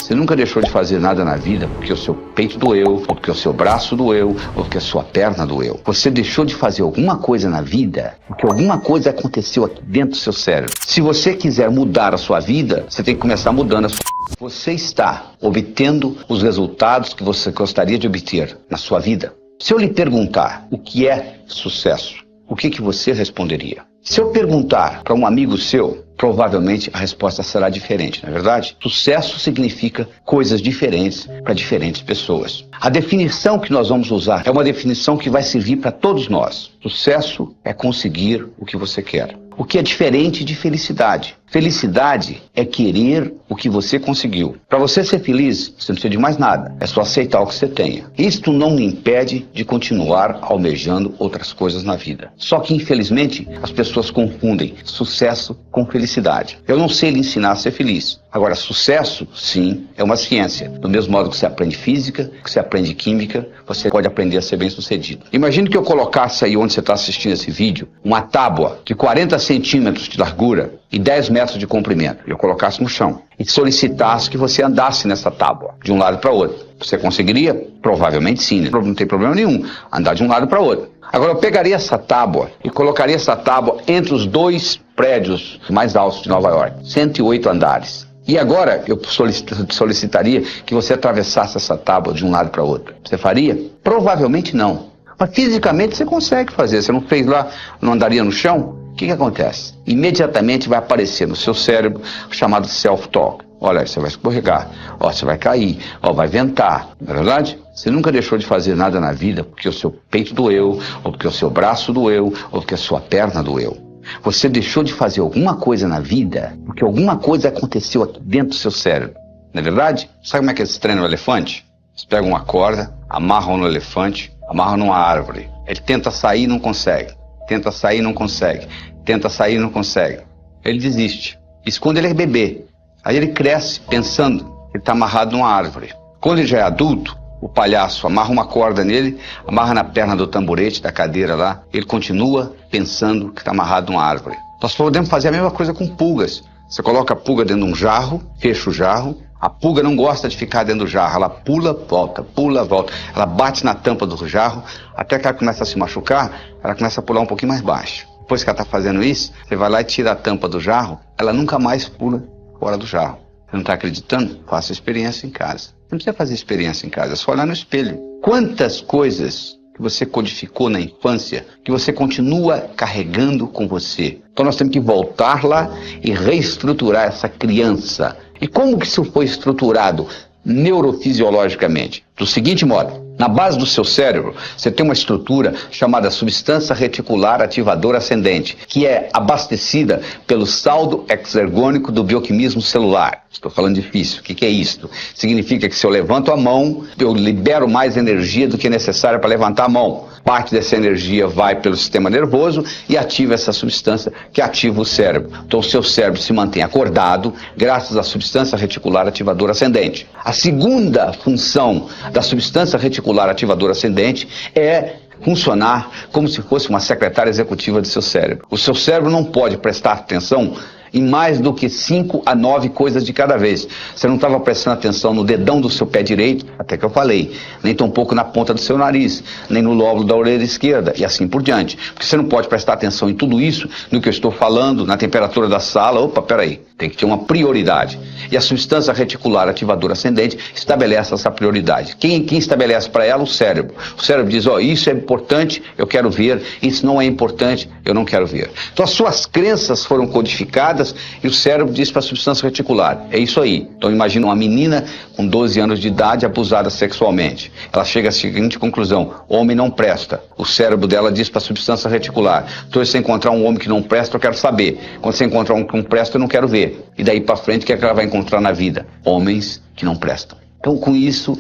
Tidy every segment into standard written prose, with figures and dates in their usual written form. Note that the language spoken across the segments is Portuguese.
Você nunca deixou de fazer nada na vida porque o seu peito doeu, ou porque o seu braço doeu, ou porque a sua perna doeu. Você deixou de fazer alguma coisa na vida porque alguma coisa aconteceu aqui dentro do seu cérebro. Se você quiser mudar a sua vida, você tem que começar mudando a sua. Você está obtendo os resultados que você gostaria de obter na sua vida? Se eu lhe perguntar o que é sucesso, o que você responderia? Se eu perguntar para um amigo seu, provavelmente a resposta será diferente, não é verdade? Sucesso significa coisas diferentes para diferentes pessoas. A definição que nós vamos usar é uma definição que vai servir para todos nós. Sucesso é conseguir o que você quer. O que é diferente de felicidade. Felicidade é querer o que você conseguiu. Para você ser feliz, você não precisa de mais nada. É só aceitar o que você tenha. Isto não me impede de continuar almejando outras coisas na vida. Só que, infelizmente, as pessoas confundem sucesso com felicidade. Eu não sei lhe ensinar a ser feliz. Agora, sucesso, sim, é uma ciência. Do mesmo modo que você aprende física, que você aprende química, você pode aprender a ser bem-sucedido. Imagine que eu colocasse aí onde você está assistindo esse vídeo, uma tábua de 40 centímetros de largura e 10 metros de comprimento. Eu colocasse no chão e solicitasse que você andasse nessa tábua, de um lado para outro. Você conseguiria? Provavelmente sim, né? Não tem problema nenhum andar de um lado para outro. Agora eu pegaria essa tábua e colocaria essa tábua entre os dois prédios mais altos de Nova York, 108 andares. E agora eu solicitaria que você atravessasse essa tábua de um lado para outro. Você faria? Provavelmente não. Mas fisicamente você consegue fazer. Você não fez lá, não andaria no chão? O que acontece? Imediatamente vai aparecer no seu cérebro o chamado self-talk. Olha, você vai escorregar, ó, você vai cair, ó, vai ventar, não é verdade? Você nunca deixou de fazer nada na vida porque o seu peito doeu, ou porque o seu braço doeu, ou porque a sua perna doeu. Você deixou de fazer alguma coisa na vida porque alguma coisa aconteceu aqui dentro do seu cérebro, não é verdade? Sabe como é que eles treinam o elefante? Eles pegam uma corda, amarram no elefante, amarram numa árvore. Ele tenta sair e não consegue. Tenta sair e não consegue. Tenta sair e não consegue. Ele desiste. Isso quando ele é bebê. Aí ele cresce pensando que ele está amarrado numa árvore. Quando ele já é adulto, o palhaço amarra uma corda nele, amarra na perna do tamborete, da cadeira lá. Ele continua pensando que está amarrado numa árvore. Nós podemos fazer a mesma coisa com pulgas. Você coloca a pulga dentro de um jarro, fecha o jarro. A pulga não gosta de ficar dentro do jarro. Ela pula, volta, pula, volta. Ela bate na tampa do jarro, até que ela começa a se machucar, ela começa a pular um pouquinho mais baixo. Depois que ela está fazendo isso, você vai lá e tira a tampa do jarro, ela nunca mais pula fora do jarro. Você não está acreditando? Faça experiência em casa. Não precisa fazer experiência em casa, é só olhar no espelho. Quantas coisas que você codificou na infância, que você continua carregando com você. Então nós temos que voltar lá e reestruturar essa criança. E como que isso foi estruturado neurofisiologicamente? Do seguinte modo: na base do seu cérebro, você tem uma estrutura chamada substância reticular ativadora ascendente, que é abastecida pelo saldo exergônico do bioquímico celular. Estou falando difícil. O que é isso? Significa que se eu levanto a mão, eu libero mais energia do que é necessária para levantar a mão. Parte dessa energia vai pelo sistema nervoso e ativa essa substância que ativa o cérebro. Então o seu cérebro se mantém acordado graças à substância reticular ativadora ascendente. A segunda função da substância reticular ativadora ascendente é funcionar como se fosse uma secretária executiva do seu cérebro. O seu cérebro não pode prestar atenção em mais do que 5 a 9 coisas de cada vez. Você não estava prestando atenção no dedão do seu pé direito, até que eu falei, nem tampouco na ponta do seu nariz, nem no lóbulo da orelha esquerda, e assim por diante. Porque você não pode prestar atenção em tudo isso, no que eu estou falando, na temperatura da sala. Opa, peraí, tem que ter uma prioridade. E a substância reticular ativadora ascendente estabelece essa prioridade. Quem estabelece para ela? O cérebro. O cérebro diz, ó, isso é importante, eu quero ver, isso não é importante, eu não quero ver. Então as suas crenças foram codificadas e o cérebro diz para a substância reticular, é isso aí. Então imagina uma menina com 12 anos de idade abusada sexualmente. Ela chega à seguinte conclusão: homem não presta. O cérebro dela diz para a substância reticular, então se você encontrar um homem que não presta, eu quero saber. Quando você encontrar um que não presta, eu não quero ver. E daí para frente, o que é que ela vai encontrar na vida? Homens que não prestam. Então com isso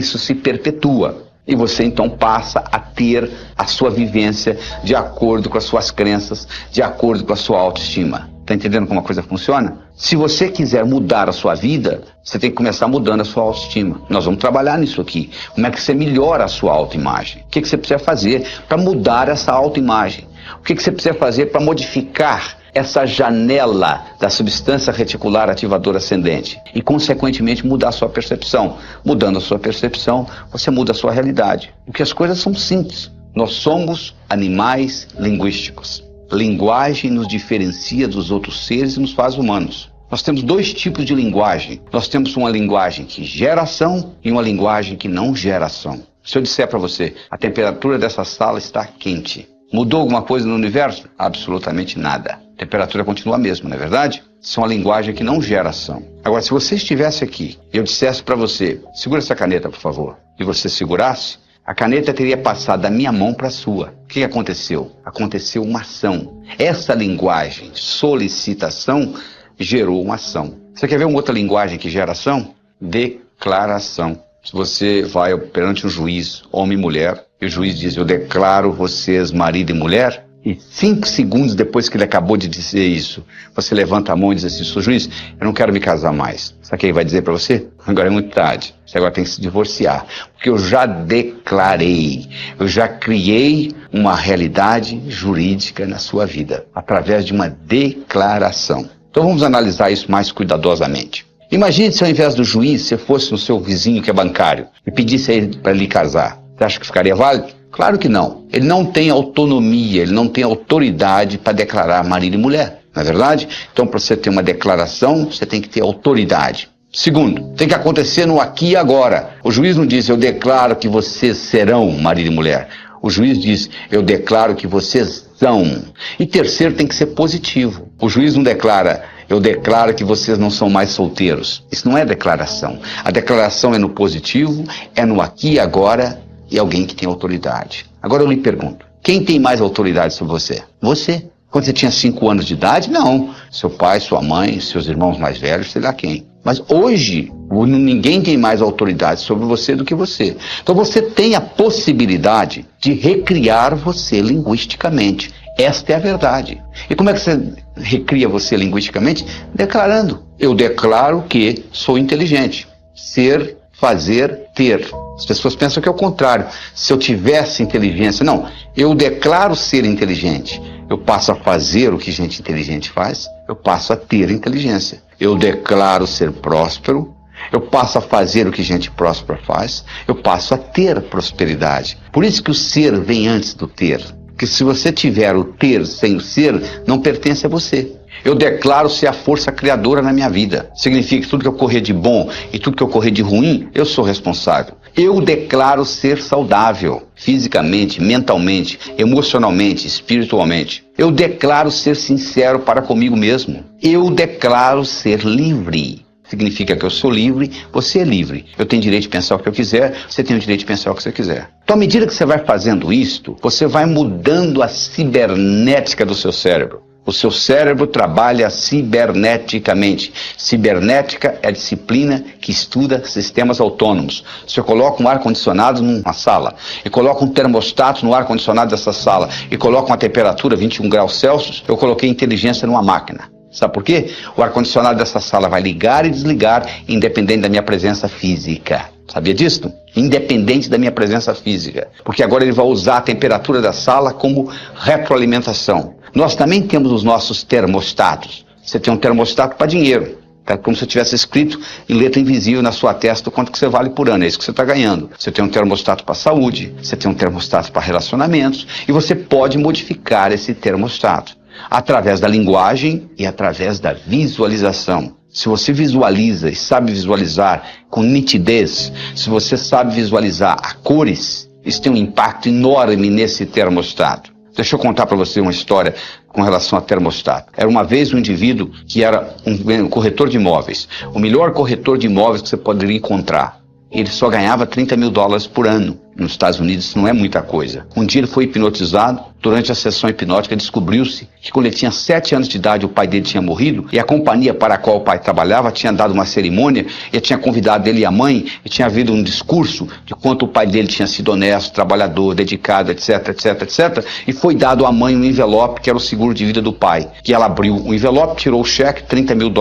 se perpetua. E você então passa a ter a sua vivência de acordo com as suas crenças, de acordo com a sua autoestima. Está entendendo como a coisa funciona? Se você quiser mudar a sua vida, você tem que começar mudando a sua autoestima. Nós vamos trabalhar nisso aqui. Como é que você melhora a sua autoimagem? O que você precisa fazer para mudar essa autoimagem? O que você precisa fazer para modificar essa janela da substância reticular ativadora ascendente e, consequentemente, mudar a sua percepção. Mudando a sua percepção, você muda a sua realidade. Porque as coisas são simples. Nós somos animais linguísticos. Linguagem nos diferencia dos outros seres e nos faz humanos. Nós temos dois tipos de linguagem. Nós temos uma linguagem que gera ação e uma linguagem que não gera ação. Se eu disser para você, a temperatura dessa sala está quente. Mudou alguma coisa no universo? Absolutamente nada. A temperatura continua a mesma, não é verdade? Isso é uma linguagem que não gera ação. Agora, se você estivesse aqui e eu dissesse para você, segura essa caneta, por favor, e você segurasse, a caneta teria passado da minha mão para a sua. O que aconteceu? Aconteceu uma ação. Essa linguagem, solicitação, gerou uma ação. Você quer ver uma outra linguagem que gera ação? Declaração. Se você vai perante um juiz, homem e mulher, e o juiz diz, eu declaro vocês marido e mulher, e 5 segundos depois que ele acabou de dizer isso, você levanta a mão e diz assim, sou juiz, eu não quero me casar mais. Sabe o que ele vai dizer para você? Agora é muito tarde, você agora tem que se divorciar, porque eu já declarei, eu já criei uma realidade jurídica na sua vida, através de uma declaração. Então vamos analisar isso mais cuidadosamente. Imagine se ao invés do juiz, você fosse no seu vizinho que é bancário e pedisse a ele para lhe casar. Você acha que ficaria válido? Claro que não. Ele não tem autonomia, ele não tem autoridade para declarar marido e mulher, não é verdade? Então, para você ter uma declaração, você tem que ter autoridade. Segundo, tem que acontecer no aqui e agora. O juiz não diz, eu declaro que vocês serão marido e mulher. O juiz diz, eu declaro que vocês são. E terceiro, tem que ser positivo. O juiz não declara, eu declaro que vocês não são mais solteiros. Isso não é declaração. A declaração é no positivo, é no aqui e agora, e alguém que tem autoridade. Agora eu lhe pergunto, quem tem mais autoridade sobre você? Você. Quando você tinha 5 anos de idade, não. Seu pai, sua mãe, seus irmãos mais velhos, sei lá quem. Mas hoje, ninguém tem mais autoridade sobre você do que você. Então você tem a possibilidade de recriar você linguisticamente. Esta é a verdade. E como é que você recria você linguisticamente? Declarando. Eu declaro que sou inteligente. Ser, fazer, ter. As pessoas pensam que é o contrário. Se eu tivesse inteligência, não. Eu declaro ser inteligente. Eu passo a fazer o que gente inteligente faz. Eu passo a ter inteligência. Eu declaro ser próspero. Eu passo a fazer o que gente próspera faz. Eu passo a ter prosperidade. Por isso que o ser vem antes do ter. Porque se você tiver o ter sem o ser, não pertence a você. Eu declaro ser a força criadora na minha vida. Significa que tudo que ocorrer de bom e tudo que ocorrer de ruim, eu sou responsável. Eu declaro ser saudável, fisicamente, mentalmente, emocionalmente, espiritualmente. Eu declaro ser sincero para comigo mesmo. Eu declaro ser livre. Significa que eu sou livre, você é livre. Eu tenho direito de pensar o que eu quiser, você tem o direito de pensar o que você quiser. Então, à medida que você vai fazendo isto, você vai mudando a cibernética do seu cérebro. O seu cérebro trabalha ciberneticamente. Cibernética é a disciplina que estuda sistemas autônomos. Se eu coloco um ar-condicionado numa sala, e coloco um termostato no ar-condicionado dessa sala, e coloco uma temperatura 21 graus Celsius, eu coloquei inteligência numa máquina. Sabe por quê? O ar-condicionado dessa sala vai ligar e desligar, independente da minha presença física. Sabia disso? Independente da minha presença física. Porque agora ele vai usar a temperatura da sala como retroalimentação. Nós também temos os nossos termostatos. Você tem um termostato para dinheiro. É como se tivesse escrito em letra invisível na sua testa o quanto que você vale por ano. É isso que você está ganhando. Você tem um termostato para saúde, você tem um termostato para relacionamentos, e você pode modificar esse termostato através da linguagem e através da visualização. Se você visualiza e sabe visualizar com nitidez, se você sabe visualizar a cores, isso tem um impacto enorme nesse termostato. Deixa eu contar para você uma história com relação a termostato. Era uma vez um indivíduo que era um corretor de imóveis, o melhor corretor de imóveis que você poderia encontrar. Ele só ganhava $30 mil por ano. Nos Estados Unidos isso não é muita coisa. Um dia ele foi hipnotizado. Durante a sessão hipnótica descobriu-se que quando ele tinha 7 anos de idade o pai dele tinha morrido e a companhia para a qual o pai trabalhava tinha dado uma cerimônia e tinha convidado ele e a mãe e tinha havido um discurso de quanto o pai dele tinha sido honesto, trabalhador, dedicado, etc, etc, etc. E foi dado à mãe um envelope que era o seguro de vida do pai. Que ela abriu o envelope, tirou o cheque, $30 mil,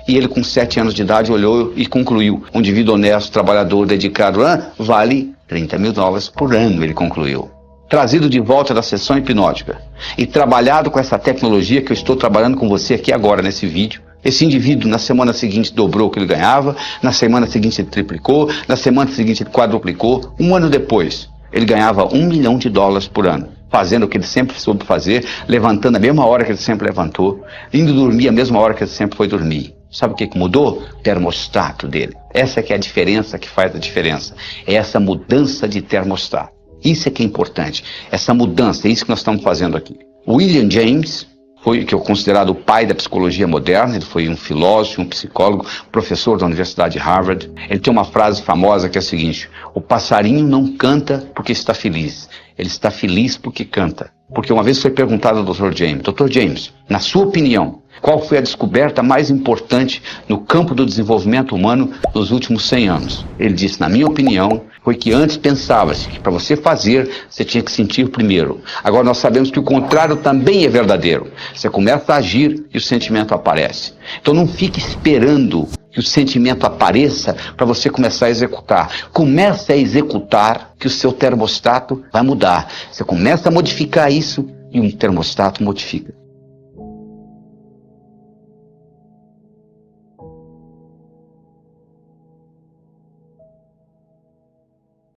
e ele com 7 anos de idade olhou e concluiu. Um indivíduo honesto, trabalhador, dedicado, vale $30 mil por ano, ele concluiu. trazido de volta da sessão hipnótica e trabalhado com essa tecnologia que eu estou trabalhando com você aqui agora nesse vídeo, esse indivíduo na semana seguinte dobrou o que ele ganhava, na semana seguinte ele triplicou, na semana seguinte ele quadruplicou, um ano depois ele ganhava $1 milhão por ano, fazendo o que ele sempre soube fazer, levantando a mesma hora que ele sempre levantou, indo dormir a mesma hora que ele sempre foi dormir. Sabe o que mudou? O termostato dele. Essa que é a diferença que faz a diferença. É essa mudança de termostato. Isso é que é importante. Essa mudança, é isso que nós estamos fazendo aqui. William James, que é considerado o pai da psicologia moderna, ele foi um filósofo, um psicólogo, professor da Universidade de Harvard. Ele tem uma frase famosa que é a seguinte: o passarinho não canta porque está feliz, ele está feliz porque canta. Porque uma vez foi perguntado ao Dr. James: Dr. James, na sua opinião, qual foi a descoberta mais importante no campo do desenvolvimento humano nos últimos 100 anos? Ele disse: na minha opinião, foi que antes pensava-se que para você fazer, você tinha que sentir primeiro. Agora nós sabemos que o contrário também é verdadeiro. Você começa a agir e o sentimento aparece. Então não fique esperando que o sentimento apareça para você começar a executar. Comece a executar que o seu termostato vai mudar. Você começa a modificar isso e um termostato modifica.